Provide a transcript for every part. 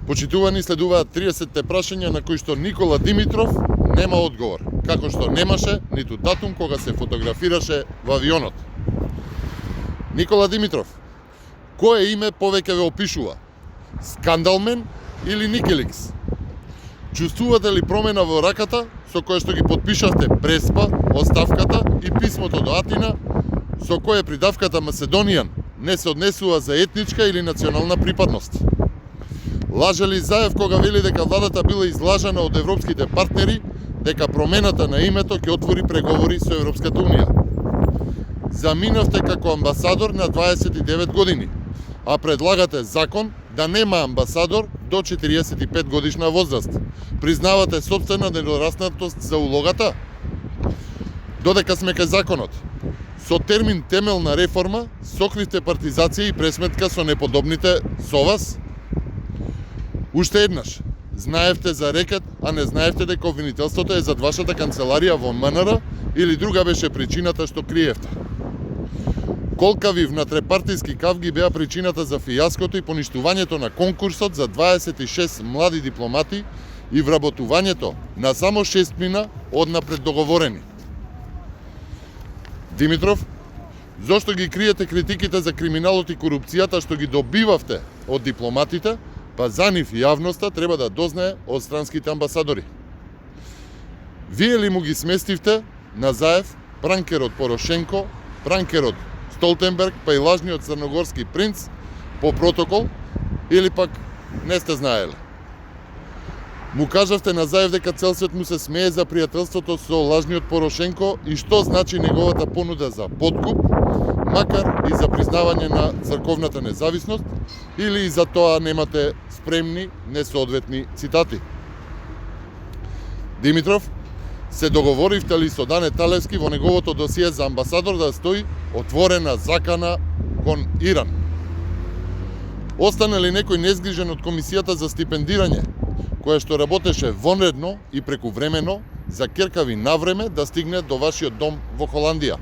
Почитувани, следуваат 30 прашања на кои што Никола Димитров нема одговор, како што немаше ниту датум кога се фотографираше во авионот. Никола Димитров, кое име повеќе ве опишува? Скандалмен или Никеликс? Чувствувате ли промена во раката со која што ги потпишавте преспа, оставката и писмото до Атина, со кое придавката Македонијан не се однесува за етничка или национална припадност? Лаже ли Заев кога вели дека владата била излажана од европските партнери, дека промената на името ќе отвори преговори со Европската Унија? Заминавте како амбасадор на 29 години, а предлагате закон да нема амбасадор до 45 годишна возраст. Признавате собствена недораснатост за улогата? Додека сме кај законот, со термин темелна реформа сокривте партизација и пресметка со неподобните со вас? Уште еднаш, знаевте за рекет, а не знаевте дека обвинителството е зад вашата канцеларија во МНР или друга беше причината што криевте? Колкави внатрепартиски кавги беа причината за фијаското и поништувањето на конкурсот за 26 млади дипломати и вработувањето на само 6 мина однапред договорени. Димитров, зошто ги криете критиките за криминалот и корупцијата што ги добивавте од дипломатите, па за нив јавноста треба да дознае од странските амбасадори? Вие ли му ги сместивте на Заев пранкерот Порошенко, пранкерот Столтенберг, па и лажниот црногорски принц по протокол, или пак не сте знаеле? Му кажавте на Заев дека цел свет му се смее за пријателството со лажниот Порошенко и што значи неговата понуда за подкуп, макар и за признавање на црковната независност, или и за тоа немате спремни несоодветни цитати? Димитров, се договоривте ли со Дане Талевски во неговото досие за амбасадор да стои отворена закана кон Иран? Остане ли некој незгрижен од комисијата за стипендирање, која што работеше вонредно и прекувремено за керкави навреме да стигне до вашиот дом во Холандија?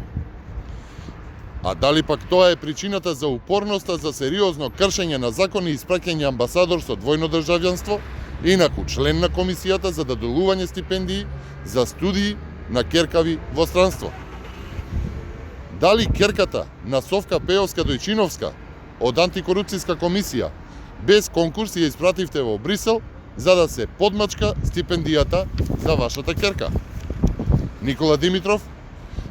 А дали пак тоа е причината за упорноста за сериозно кршење на закони и испраќање амбасадор со двојно државјанство, инаку член на комисијата за доделување стипендии за студии на керкави во странство? Дали керката на Совка Пеовска Дојчиновска од антикорупцијска комисија без конкурс ја испративте во Брисел за да се подмачка стипендијата за вашата керка? Никола Димитров,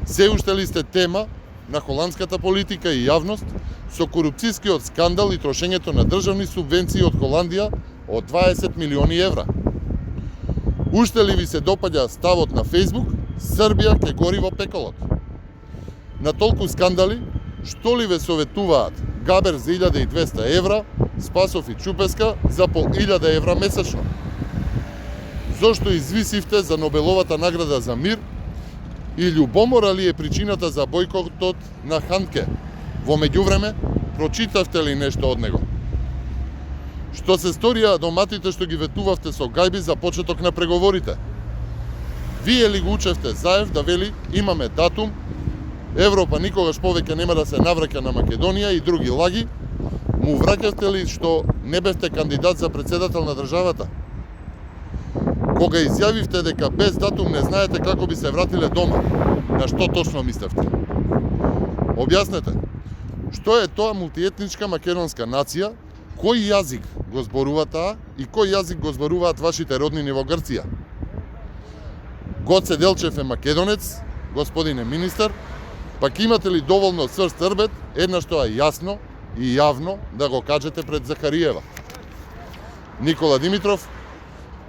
се уште ли сте тема на холандската политика и јавност со корупцијскиот скандал и трошењето на државни субвенции од Холандија од 20 милиони евра? Уште ли ви се допаѓа ставот на Фејсбук Србија ке гори во пеколот? На толку скандали, што ли ве советуваат Габер за 1200 евра, Спасов и Чупеска за по 1000 евра месечно? Зошто извисивте за Нобеловата награда за мир и љубомора ли е причината за бојкотот на Ханке? Во меѓувреме, прочитавте ли нешто од него? Што се сторија доматите што ги ветувавте со гајби за почеток на преговорите? Вие ли го учевте Заев да вели имаме датум, Европа никогаш повеќе нема да се навраќа на Македонија и други лаги? Му враќавте ли што не бевте кандидат за председател на државата? Кога изјавивте дека без датум не знаете како би се вратиле дома, на што точно мислевте? Објаснете, што е тоа мултиетничка македонска нација, кој јазик го зборува таа и кој јазик го зборуваат вашите роднини во Грција? Гоце Делчев е македонец, господине министер, пак имате ли доволно цврст рбет, еднаш тоа јасно и јавно да го кажете пред Захариева? Никола Димитров,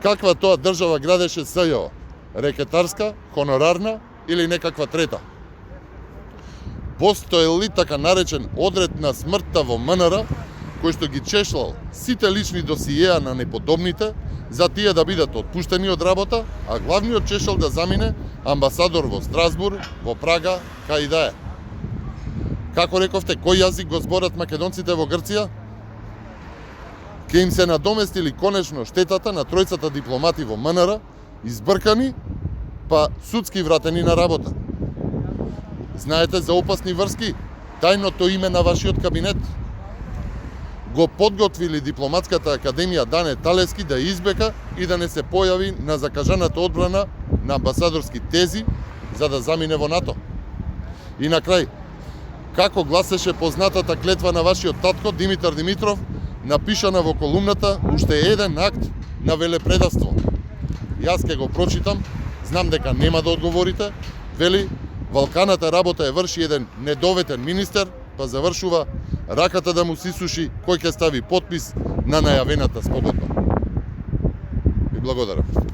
каква тоа држава градеше СЈО? Рекетарска, хонорарна или некаква трета? Постоел ли така наречен одред на смртта во МНР, кој што ги чешлал сите лични досиеа на неподобните, за тие да бидат отпуштени од работа, а главниот чешал да замине амбасадор во Страсбург, во Прага, кај да е? Како рековте, кој јазик го зборат македонците во Грција? Ке им се надоместили конечно штетата на тројцата дипломати во МНР, избркани, па судски вратени на работа. Знаете за опасни врски, тајното име на вашиот кабинет? го подготвили Дипломатската академија Дане Талески да избека и да не се појави на закажаната одбрана на амбасадорски тези за да замине во НАТО. И на крај, како гласеше познатата клетва на вашиот татко Димитар Димитров, напишана во колумната уште еден акт на велепредавство. Јас ќе го прочитам, знам дека нема да одговорите. Вели, Валканата работа ја врши еден недоветен министер, па завршува раката да му се исуши кој ќе стави подпис на најавената спогодба. И благодарам.